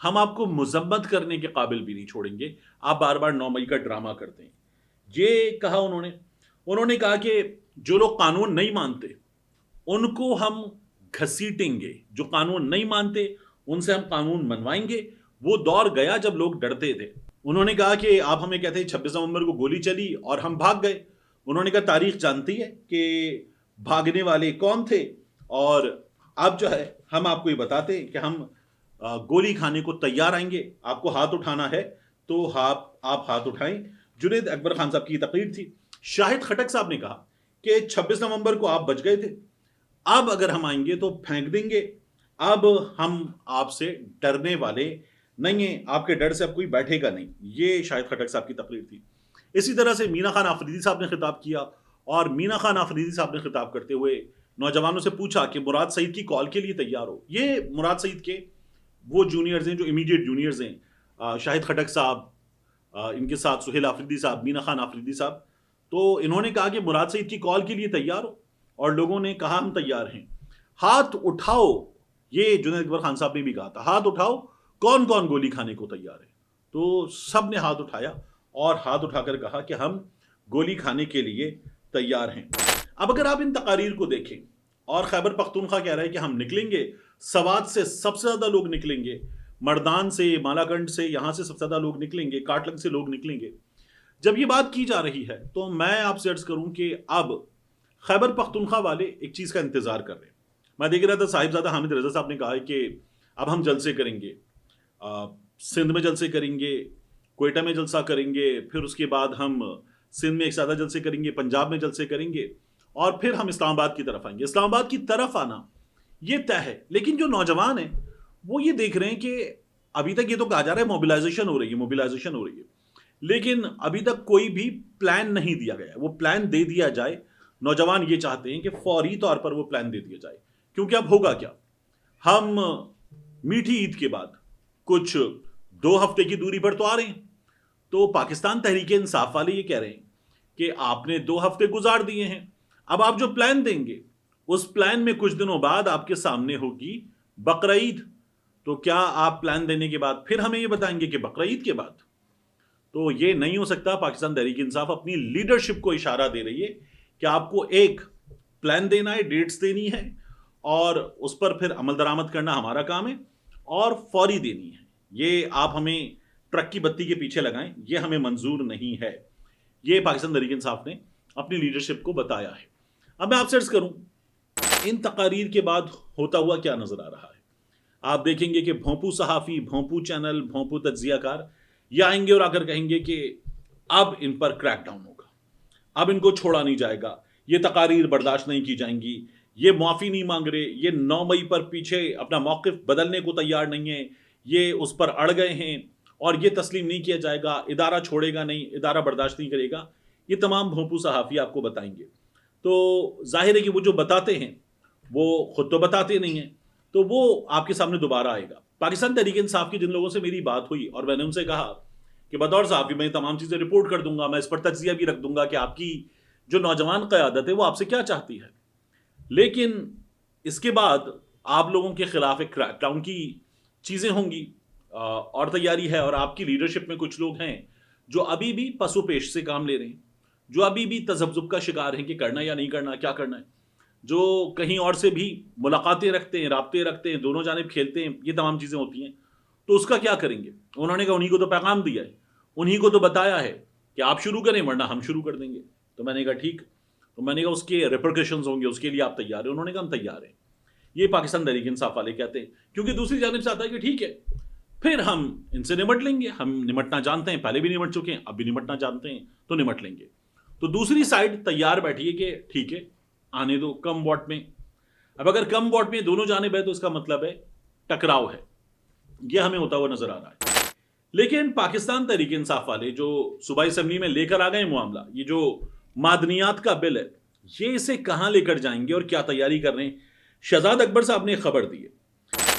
ہم آپ کو مذمت کرنے کے قابل بھی نہیں چھوڑیں گے. آپ بار بار 9 مئی کا ڈرامہ کرتے ہیں. یہ کہا انہوں نے کہا کہ جو لوگ قانون نہیں مانتے ان کو ہم گھسیٹیں گے, جو قانون نہیں مانتے ان سے ہم قانون منوائیں گے. وہ دور گیا جب لوگ ڈرتے تھے. انہوں نے کہا کہ آپ ہمیں کہتے ہیں 26 نومبر کو گولی چلی اور ہم بھاگ گئے. انہوں نے کہا تاریخ جانتی ہے کہ بھاگنے والے کون تھے, اور اب جو ہے ہم آپ کو یہ بتاتے ہیں کہ ہم گولی کھانے کو تیار آئیں گے. آپ کو ہاتھ اٹھانا ہے تو آپ ہاتھ اٹھائیں. جنید اکبر خان صاحب کی یہ تقریر تھی. شاہد خٹک صاحب نے کہا کہ 26 نومبر کو آپ بچ گئے تھے, اب اگر ہم آئیں گے تو پھینک دیں گے. اب ہم آپ سے ڈرنے والے نہیں ہیں, آپ کے ڈر سے اب کوئی بیٹھے گا نہیں. یہ شاہد خٹک صاحب کی تقریر تھی. اسی طرح سے مینا خان آفریدی صاحب نے خطاب کیا, اور مینا خان آفریدی صاحب نے خطاب کرتے ہوئے نوجوانوں سے پوچھا کہ مراد سعید کی کال کے لیے تیار ہو. یہ مراد سعید کے وہ جونیئرز ہیں جو امیڈیٹ جونیئرز ہیں, شاہد خٹک صاحب, ان کے ساتھ سہیل آفریدی صاحب, مینا خان آفریدی صاحب. تو انہوں نے کہا کہ مراد سعید کی کال کے لیے تیار ہو, اور لوگوں نے کہا ہم تیار ہیں. ہاتھ اٹھاؤ, یہ جنید اکبر خان صاحب نے بھی کہا تھا, ہاتھ اٹھاؤ کون کون گولی کھانے کو تیار ہے. تو سب نے ہاتھ اٹھایا اور ہاتھ اٹھا کر کہا کہ ہم گولی کھانے کے لیے تیار ہیں. اب اگر آپ ان تقاریر کو دیکھیں, اور خیبر پختونخوا کہہ رہا ہے کہ ہم نکلیں گے, سوات سے سب سے زیادہ لوگ نکلیں گے, مردان سے, مالاکنڈ سے, یہاں سے سب سے زیادہ لوگ نکلیں گے, کاٹلنگ سے لوگ نکلیں گے. جب یہ بات کی جا رہی ہے تو میں آپ سے عرض کروں کہ اب خیبر پختونخوا والے ایک چیز کا انتظار کر رہے ہیں. میں دیکھ رہا تھا صاحبزادہ حامد رضا صاحب نے کہا ہے کہ اب ہم جلسے کریں گے, سندھ میں جلسے کریں گے, کوئٹہ میں جلسہ کریں گے, پھر اس کے بعد ہم سندھ میں ایک سادہ جلسے کریں گے, پنجاب میں جلسے کریں گے, اور پھر ہم اسلام آباد کی طرف آئیں گے. اسلام آباد کی طرف آنا یہ طے ہے. لیکن جو نوجوان ہیں وہ یہ دیکھ رہے ہیں کہ ابھی تک یہ تو کہا جا رہا ہے موبلائزیشن ہو رہی ہے, لیکن ابھی تک کوئی بھی پلان نہیں دیا گیا. وہ پلان دے دیا جائے. نوجوان یہ چاہتے ہیں کہ فوری طور پر وہ پلان دے دیا جائے, کیونکہ اب ہوگا کیا, ہم میٹھی عید کے بعد کچھ 2 ہفتے کی دوری پر تو آ رہے ہیں. تو پاکستان تحریک انصاف والے یہ کہہ رہے ہیں کہ آپ نے 2 ہفتے گزار دیے ہیں, اب آپ جو پلان دیں گے اس پلان میں کچھ دنوں بعد آپ کے سامنے ہوگی بقرعید. تو کیا آپ پلان دینے کے بعد پھر ہمیں یہ بتائیں گے کہ بقرعید کے بعد؟ تو یہ نہیں ہو سکتا. پاکستان تحریک انصاف اپنی لیڈرشپ کو اشارہ دے رہی ہے کہ آپ کو ایک پلان دینا ہے, ڈیٹس دینی ہے, اور اس پر پھر عمل درآمد کرنا ہمارا کام ہے, اور فوری دینی ہے. یہ آپ ہمیں ٹرک کی بتی کے پیچھے لگائیں, یہ ہمیں منظور نہیں ہے. یہ پاکستان تحریک انصاف نے اپنی لیڈرشپ کو بتایا ہے. اب میں آپ سے عرض کروں ان تقاریر کے بعد ہوتا ہوا کیا نظر آ رہا ہے. آپ دیکھیں گے کہ بھونپو صحافی, بھونپو چینل, بھونپو تجزیہ کار یہ آئیں گے اور آ کر کہیں گے کہ اب ان پر کریک ڈاؤن ہوگا, اب ان کو چھوڑا نہیں جائے گا, یہ تقاریر برداشت نہیں کی جائیں گی, یہ معافی نہیں مانگ رہے, یہ 9 مئی پر پیچھے اپنا موقف بدلنے کو تیار نہیں ہے, یہ اس پر اڑ گئے ہیں اور یہ تسلیم نہیں کیا جائے گا, ادارہ چھوڑے گا نہیں, ادارہ برداشت نہیں کرے گا. یہ تمام بھونپو صحافی آپ کو بتائیں گے. تو ظاہر ہے کہ وہ جو بتاتے ہیں وہ خود تو بتاتے نہیں ہیں, تو وہ آپ کے سامنے دوبارہ آئے گا. پاکستان تحریک انصاف کی جن لوگوں سے میری بات ہوئی اور میں نے ان سے کہا کہ بطور صحافی میں تمام چیزیں رپورٹ کر دوں گا, میں اس پر تجزیہ بھی رکھ دوں گا کہ آپ کی جو نوجوان قیادت ہے وہ آپ سے کیا چاہتی ہے, لیکن اس کے بعد آپ لوگوں کے خلاف ایک کریک ڈاؤن کی چیزیں ہوں گی اور تیاری ہے, اور آپ کی لیڈرشپ میں کچھ لوگ ہیں جو ابھی بھی پس و پیش سے کام لے رہے ہیں, جو ابھی بھی تذبذب کا شکار ہیں کہ کرنا یا نہیں کرنا, کیا کرنا ہے, جو کہیں اور سے بھی ملاقاتیں رکھتے ہیں, رابطے رکھتے ہیں, دونوں جانب کھیلتے ہیں, یہ تمام چیزیں ہوتی ہیں. تو اس کا کیا کریں گے؟ انہوں نے کہا انہی کو تو پیغام دیا ہے, انہی کو تو بتایا ہے کہ آپ شروع کریں ورنہ ہم شروع کر دیں گے. تو میں نے کہا ٹھیک, تو میں نے کہا اس کے ریپرکشنز ہوں گے, اس کے لیے آپ تیار ہیں؟ انہوں نے کہا ہم تیار ہیں. یہ پاکستان تحریک انصاف والے کہتے ہیں, کیونکہ دوسری جانب سے آتا ہے کہ ٹھیک ہے پھر ہم ان سے نمٹ لیں گے, ہم نمٹنا جانتے ہیں, پہلے بھی نمٹ چکے ہیں, اب بھی نمٹنا جانتے ہیں, تو نمٹ لیں گے. تو دوسری سائڈ تیار بیٹھی ہے کہ ٹھیک ہے آنے دو کم واٹ میں. اب اگر کم واٹ میں دونوں جانب ہے تو اس کا مطلب ہے ٹکراؤ ہے, یہ ہمیں ہوتا ہوا نظر آ رہا ہے. لیکن پاکستان تحریک انصاف والے جو صوبائی اسمبلی میں لے کر آ گئے معاملہ, یہ جو معدنیات کا بل ہے, یہ اسے کہاں لے کر جائیں گے اور کیا تیاری کر رہے ہیں. شہزاد اکبر صاحب نے خبر دی ہے,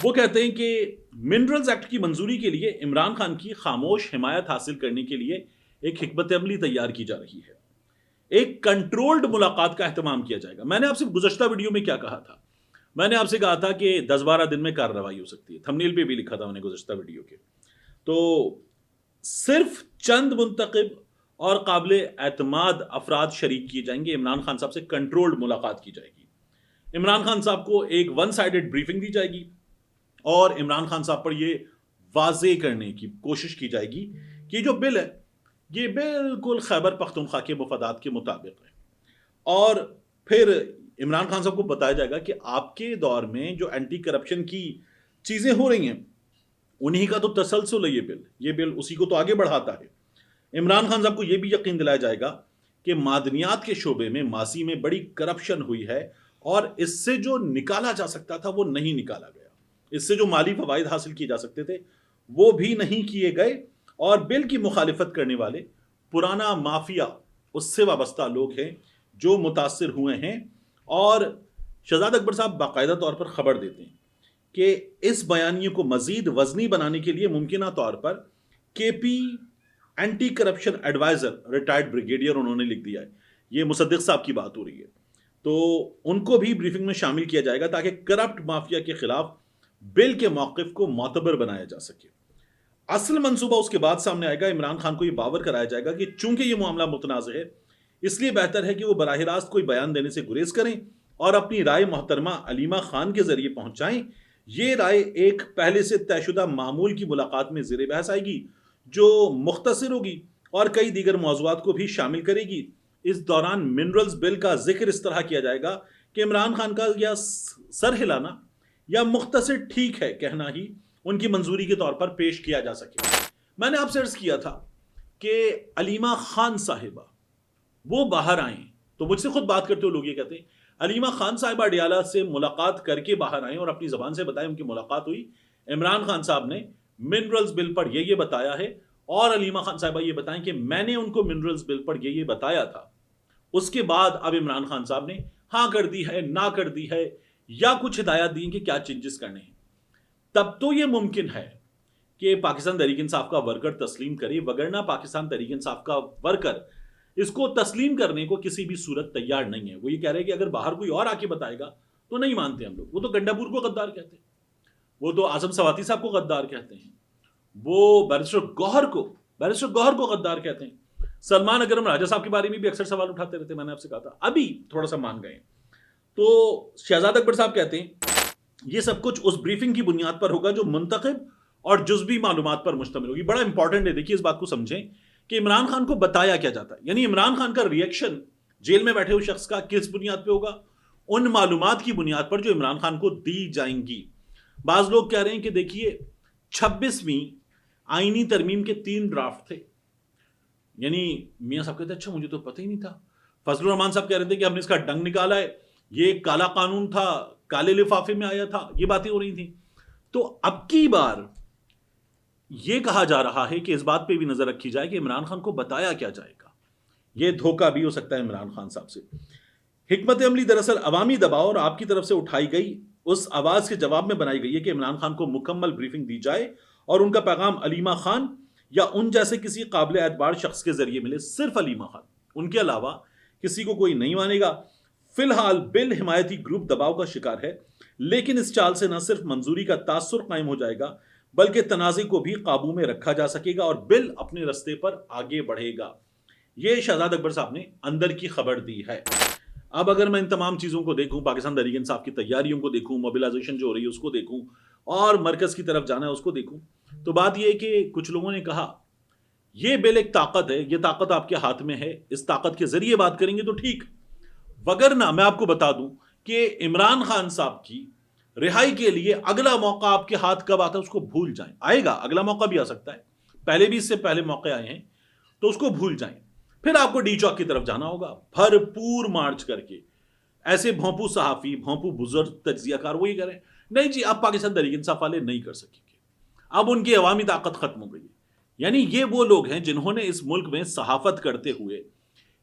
وہ کہتے ہیں کہ منرلز ایکٹ کی منظوری کے لیے عمران خان کی خاموش حمایت حاصل کرنے کے لیے ایک حکمت عملی تیار کی جا رہی ہے, ایک کنٹرولڈ ملاقات کا اہتمام کیا جائے گا. میں نے آپ سے گزشتہ ویڈیو میں کیا کہا تھا, میں نے آپ سے کہا تھا کہ 10-12 دن میں کارروائی ہو سکتی ہے، تھمبنیل پہ بھی لکھا تھا میں نے گزشتہ ویڈیو کے. تو صرف چند منتخب اور قابل اعتماد افراد شریک کیے جائیں گے. عمران خان صاحب سے کنٹرولڈ ملاقات کی جائے گی. عمران خان صاحب کو ایک ون سائیڈڈ بریفنگ دی جائے گی اور عمران خان صاحب پر یہ واضح کرنے کی کوشش کی جائے گی کہ جو بل ہے یہ بالکل خیبر پختونخوا کے مفادات کے مطابق ہے. اور پھر عمران خان صاحب کو بتایا جائے گا کہ آپ کے دور میں جو اینٹی کرپشن کی چیزیں ہو رہی ہیں انہی کا تو تسلسل ہے یہ بل اسی کو تو آگے بڑھاتا ہے. عمران خان صاحب کو یہ بھی یقین دلایا جائے گا کہ معدنیات کے شعبے میں ماضی میں بڑی کرپشن ہوئی ہے اور اس سے جو نکالا جا سکتا تھا وہ نہیں نکالا گیا. اس سے جو مالی فوائد حاصل کیے جا سکتے تھے وہ بھی نہیں کیے گئے. اور بل کی مخالفت کرنے والے پرانا مافیا اس سے وابستہ لوگ ہیں جو متاثر ہوئے ہیں. اور شہزاد اکبر صاحب باقاعدہ طور پر خبر دیتے ہیں کہ اس بیانیے کو مزید وزنی بنانے کے لیے ممکنہ طور پر K P anti corruption advisor retired brigadier انہوں نے لکھ دیا ہے. یہ مصدق صاحب کی بات ہو رہی ہے. تو ان کو بھی بریفنگ میں شامل کیا جائے گا تاکہ کرپٹ مافیا کے خلاف بل کے موقف کو معتبر بنایا جا سکے. اصل منصوبہ اس کے بعد سامنے آئے گا. عمران خان کو یہ باور کرایا جائے گا کہ چونکہ یہ معاملہ متنازع ہے اس لیے بہتر ہے کہ وہ براہ راست کوئی بیان دینے سے گریز کریں اور اپنی رائے محترمہ علیمہ خان کے ذریعے پہنچائیں. یہ رائے ایک پہلے سے طے شدہ معمول کی ملاقات میں زیر بحث آئے گی جو مختصر ہوگی اور کئی دیگر موضوعات کو بھی شامل کرے گی. اس دوران منرلز بل کا ذکر اس طرح کیا جائے گا کہ عمران خان کا یا سر ہلانا یا مختصر ٹھیک ہے کہنا ہی ان کی منظوری کے طور پر پیش کیا جا سکے. میں نے آپ سے عرض کیا تھا کہ علیمہ خان صاحبہ وہ باہر آئیں تو مجھ سے خود بات کرتے ہوئے لوگ یہ کہتے ہیں علیمہ خان صاحبہ اڈیالہ سے ملاقات کر کے باہر آئیں اور اپنی زبان سے بتائیں ان کی ملاقات ہوئی. عمران خان صاحب نے منرلز بل پر یہ بتایا ہے اور علیمہ خان صاحبہ یہ بتائیں کہ میں نے ان کو منرلز بل پر یہ بتایا تھا. اس کے بعد اب عمران خان صاحب نے ہاں کر دی ہے نہ کر دی ہے یا کچھ ہدایات دی کہ کیا چینجز کرنے ہیں. تب تو یہ ممکن ہے کہ پاکستان تحریک انصاف کا ورکر تسلیم کرے وگرنہ پاکستان تحریک انصاف کا ورکر اس کو تسلیم کرنے کو کسی بھی صورت تیار نہیں ہے. وہ یہ کہہ رہے ہیں کہ اگر باہر کوئی اور آ کے بتائے گا تو نہیں مانتے ہم لوگ. وہ تو گنڈا پور کو غدار کہتے ہیں, وہ تو اعظم سواتی صاحب کو غدار کہتے ہیں, وہ بیرسٹر گوہر کو غدار کہتے ہیں. سلمان اکرم راجہ صاحب کے بارے میں بھی اکثر سوال اٹھاتے رہتے. میں نے آپ سے کہا تھا ابھی تھوڑا سا مان گئے. تو شہزاد اکبر صاحب کہتے ہیں یہ سب کچھ اس بریفنگ کی بنیاد پر ہوگا جو منتخب اور جزوی معلومات پر مشتمل ہوگی. بڑا امپورٹنٹ ہے, دیکھیے اس بات کو سمجھیں کہ عمران خان کو بتایا کیا جاتا ہے. یعنی عمران خان کا ریئیکشن جیل میں بیٹھے ہوئے شخص کا کس بنیاد پہ ہوگا؟ ان معلومات کی بنیاد پر جو عمران خان کو دی جائیں گی. بعض لوگ کہہ رہے ہیں کہ دیکھیے 26ویں آئینی ترمیم کے 3 ڈرافٹ تھے. یعنی میاں صاحب کہتے ہیں اچھا مجھے تو پتہ ہی نہیں تھا. فضل الرحمان صاحب کہہ رہے تھے کہ ہم نے اس کا ڈنگ نکالا ہے, یہ کالا قانون تھا, کالے لفافے میں آیا تھا, یہ باتیں ہو رہی تھیں. تو اب کی بار یہ کہا جا رہا ہے کہ اس بات پہ بھی نظر رکھی جائے کہ عمران خان کو بتایا کیا جائے گا. یہ دھوکہ بھی ہو سکتا ہے عمران خان صاحب سے. حکمت عملی دراصل عوامی دباؤ اور آپ کی طرف سے اٹھائی گئی اس آواز کے جواب میں بنائی گئی ہے کہ عمران خان کو مکمل بریفنگ دی جائے اور ان کا پیغام علیمہ خان یا ان جیسے کسی قابل اعتبار شخص کے ذریعے ملے. صرف علیمہ خان, ان کے علاوہ کسی کو کوئی نہیں مانے گا. فی الحال بل حمایتی گروپ دباؤ کا شکار ہے, لیکن اس چال سے نہ صرف منظوری کا تاثر قائم ہو جائے گا بلکہ تنازع کو بھی قابو میں رکھا جا سکے گا اور بل اپنے رستے پر آگے بڑھے گا. یہ شہزاد اکبر صاحب نے اندر کی خبر دی ہے. اب اگر میں ان تمام چیزوں کو دیکھوں, پاکستان تحریک انصاف کی تیاریوں کو دیکھوں, موبلائزیشن جو ہو رہی ہے اس کو دیکھوں اور مرکز کی طرف جانا ہے اس کو دیکھوں, تو بات یہ ہے کہ کچھ لوگوں نے کہا یہ بل ایک طاقت ہے, یہ طاقت آپ کے ہاتھ میں ہے, اس طاقت کے ذریعے بات کریں گے تو ٹھیک, وگرنہ میں آپ کو بتا دوں کہ عمران خان صاحب کی رہائی کے لیے اگلا موقع آپ کے ہاتھ کب آتا ہے اس کو بھول جائیں. آئے گا, اگلا موقع بھی آ سکتا ہے, پہلے بھی اس سے پہلے موقع آئے ہیں, تو اس کو بھول جائیں. پھر آپ کو ڈی چوک کی طرف جانا ہوگا بھرپور مارچ کر کے. ایسے بھونپو صحافی, بھونپو بزرگ تجزیہ کار وہی کریں نہیں جی اب پاکستان تحریک انصاف والے نہیں کر سکیں گے, اب ان کی عوامی طاقت ختم ہو گئی. یعنی یہ وہ لوگ ہیں جنہوں نے اس ملک میں صحافت کرتے ہوئے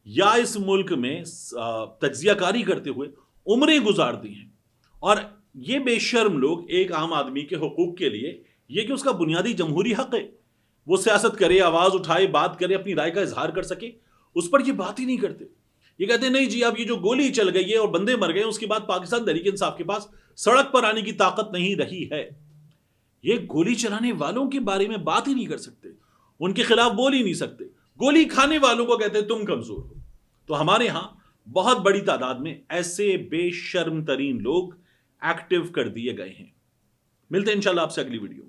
یا اس ملک میں تجزیہ کاری کرتے ہوئے عمریں گزار دی ہیں, اور یہ بے شرم لوگ ایک عام آدمی کے حقوق کے لیے, یہ کہ اس کا بنیادی جمہوری حق ہے وہ سیاست کرے, آواز اٹھائے, بات کرے, اپنی رائے کا اظہار کر سکے, اس پر یہ بات ہی نہیں کرتے. یہ کہتے ہیں نہیں جی اب یہ جو گولی چل گئی ہے اور بندے مر گئے اس کے بعد پاکستان تحریک انصاف کے پاس سڑک پر آنے کی طاقت نہیں رہی ہے. یہ گولی چلانے والوں کے بارے میں بات ہی نہیں کر سکتے, ان کے خلاف بول ہی نہیں سکتے, گولی کھانے والوں کو کہتے ہیں تم کمزور ہو. تو ہمارے ہاں بہت بڑی تعداد میں ایسے بے شرم ترین لوگ ایکٹیو کر دیے گئے ہیں. ملتے ہیں انشاءاللہ آپ سے اگلی ویڈیو.